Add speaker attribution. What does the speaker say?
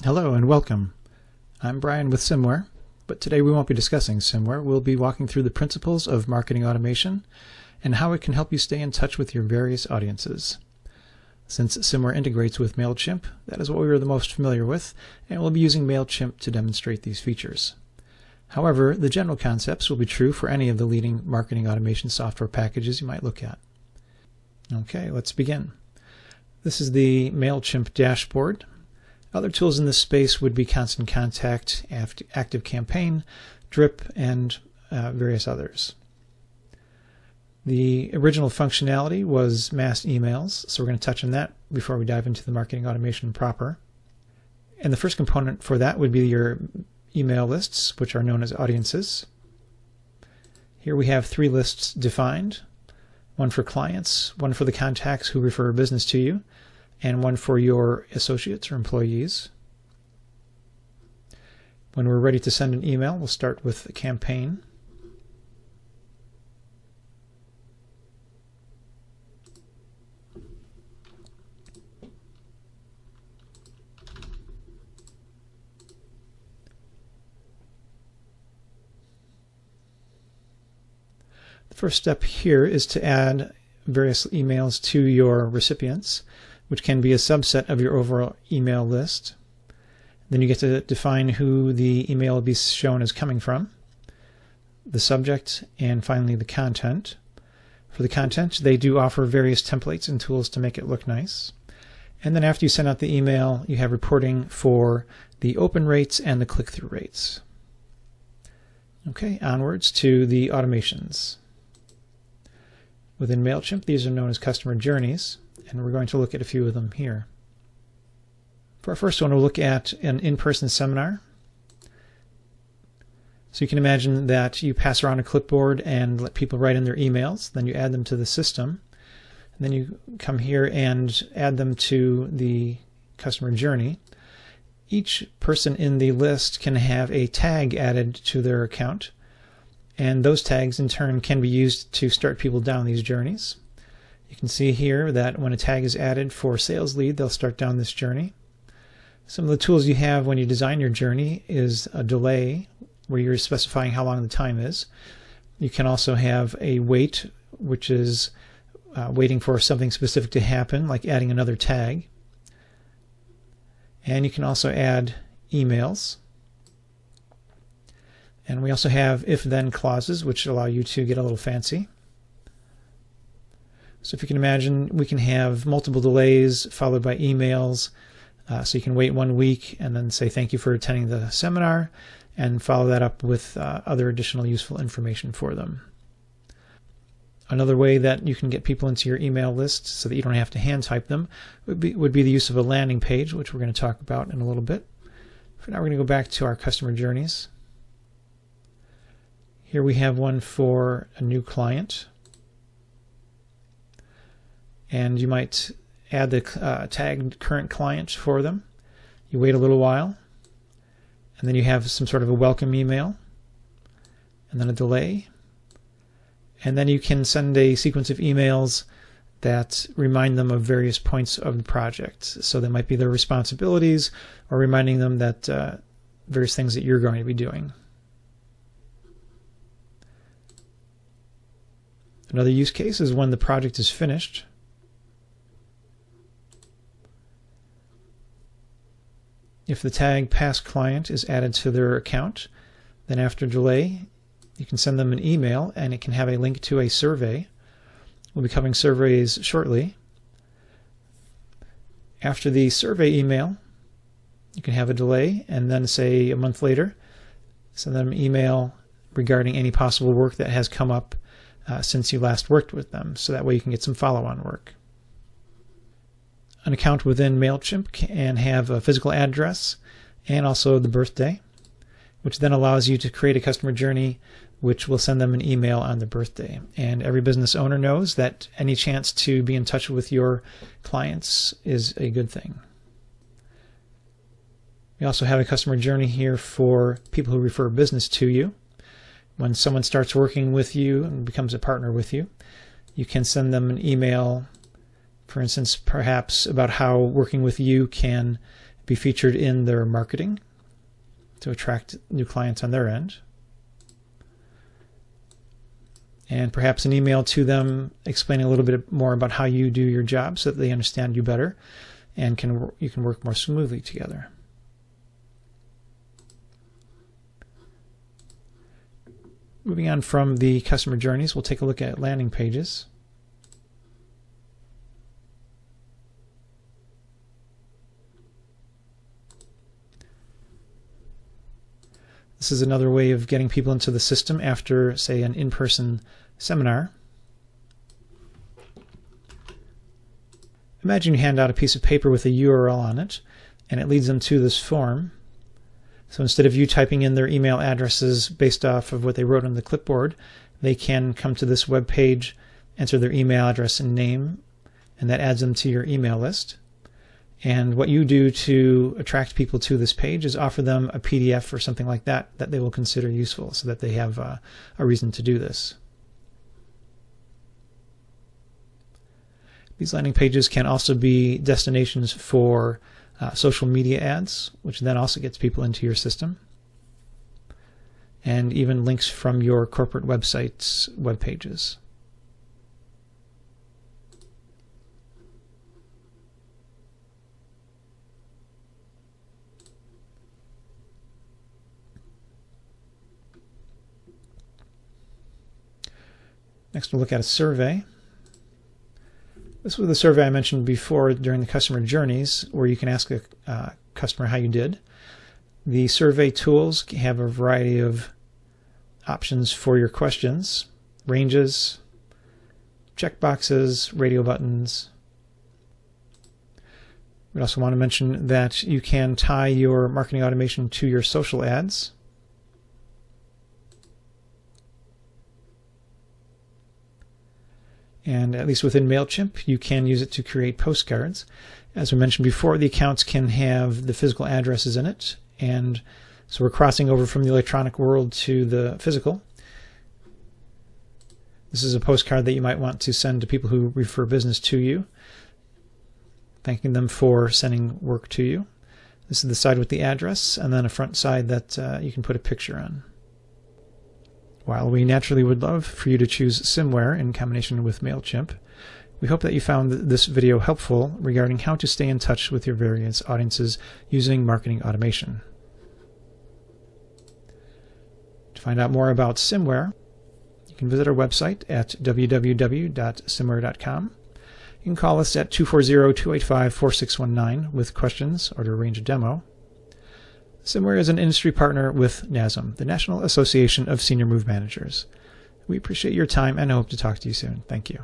Speaker 1: Hello and welcome. I'm Brian with SMMware, but today we won't be discussing SMMware. We'll be walking through the principles of marketing automation and how it can help you stay in touch with your various audiences. Since SMMware integrates with MailChimp, that is what we are the most familiar with, and we'll be using MailChimp to demonstrate these features. However, the general concepts will be true for any of the leading marketing automation software packages you might look at. Okay, let's begin. This is the MailChimp dashboard. Other tools in this space would be Constant Contact, Active Campaign, Drip, and various others. The original functionality was mass emails, so we're going to touch on that before we dive into the marketing automation proper. And the first component for that would be your email lists, which are known as audiences. Here we have 3 lists defined, one for clients, one for the contacts who refer business to you, and one for your associates or employees. When we're ready to send an email, we'll start with a campaign. The first step here is to add various emails to your recipients, which can be a subset of your overall email list. Then you get to define who the email will be shown as coming from, the subject, and finally the content. For the content, they do offer various templates and tools to make it look nice. And then after you send out the email, you have reporting for the open rates and the click-through rates. Okay, onwards to the automations. Within MailChimp, these are known as customer journeys, and we're going to look at a few of them here. For our first one, we'll look at an in-person seminar. So you can imagine that you pass around a clipboard and let people write in their emails, then you add them to the system, and then you come here and add them to the customer journey. Each person in the list can have a tag added to their account, and those tags in turn can be used to start people down these journeys. You can see here that when a tag is added for sales lead, they'll start down this journey. Some of the tools you have when you design your journey is a delay, where you're specifying how long the time is. You can also have a wait, which is waiting for something specific to happen, like adding another tag. And you can also add emails. And we also have if-then clauses, which allow you to get a little fancy. So if you can imagine, we can have multiple delays followed by emails. So you can wait 1 week and then say thank you for attending the seminar and follow that up with other additional useful information for them. Another way that you can get people into your email list so that you don't have to hand type them would be the use of a landing page, which we're going to talk about in a little bit. For now, we're going to go back to our customer journeys. Here we have one for a new client. And you might add the tagged current client for them. You wait a little while, and then you have some sort of a welcome email, and then a delay. And then you can send a sequence of emails that remind them of various points of the project. So that might be their responsibilities, or reminding them that various things that you're going to be doing. Another use case is when the project is finished. If the tag past client is added to their account, then after delay, you can send them an email and it can have a link to a survey. We'll be covering surveys shortly. After the survey email, you can have a delay and then say a month later, send them an email regarding any possible work that has come up since you last worked with them. So that way you can get some follow-on work. An account within MailChimp can have a physical address and also the birthday, which then allows you to create a customer journey which will send them an email on their birthday. And every business owner knows that any chance to be in touch with your clients is a good thing. We also have a customer journey here for people who refer business to you. When someone starts working with you and becomes a partner with you, you can send them an email, for instance, perhaps about how working with you can be featured in their marketing to attract new clients on their end. And perhaps an email to them explaining a little bit more about how you do your job so that they understand you better and you can work more smoothly together. Moving on from the customer journeys, we'll take a look at landing pages. This is another way of getting people into the system after, say, an in-person seminar. Imagine you hand out a piece of paper with a URL on it, and it leads them to this form. So instead of you typing in their email addresses based off of what they wrote on the clipboard, they can come to this web page, enter their email address and name, and that adds them to your email list. And what you do to attract people to this page is offer them a PDF or something like that that they will consider useful so that they have a reason to do this. These landing pages can also be destinations for social media ads, which then also gets people into your system, and even links from your corporate website's web pages. Next, we'll look at a survey. This was the survey I mentioned before during the customer journeys, where you can ask a customer how you did. The survey tools have a variety of options for your questions, ranges, checkboxes, radio buttons. We also want to mention that you can tie your marketing automation to your social ads. And at least within MailChimp, you can use it to create postcards. As we mentioned before, the accounts can have the physical addresses in it. And so we're crossing over from the electronic world to the physical. This is a postcard that you might want to send to people who refer business to you, thanking them for sending work to you. This is the side with the address, and then a front side that you can put a picture on. While we naturally would love for you to choose SMMware in combination with MailChimp, we hope that you found this video helpful regarding how to stay in touch with your various audiences using marketing automation. To find out more about SMMware, you can visit our website at www.smware.com. You can call us at 240-285-4619 with questions or to arrange a demo. SMMware is an industry partner with NASM, the National Association of Senior Move Managers. We appreciate your time and hope to talk to you soon. Thank you.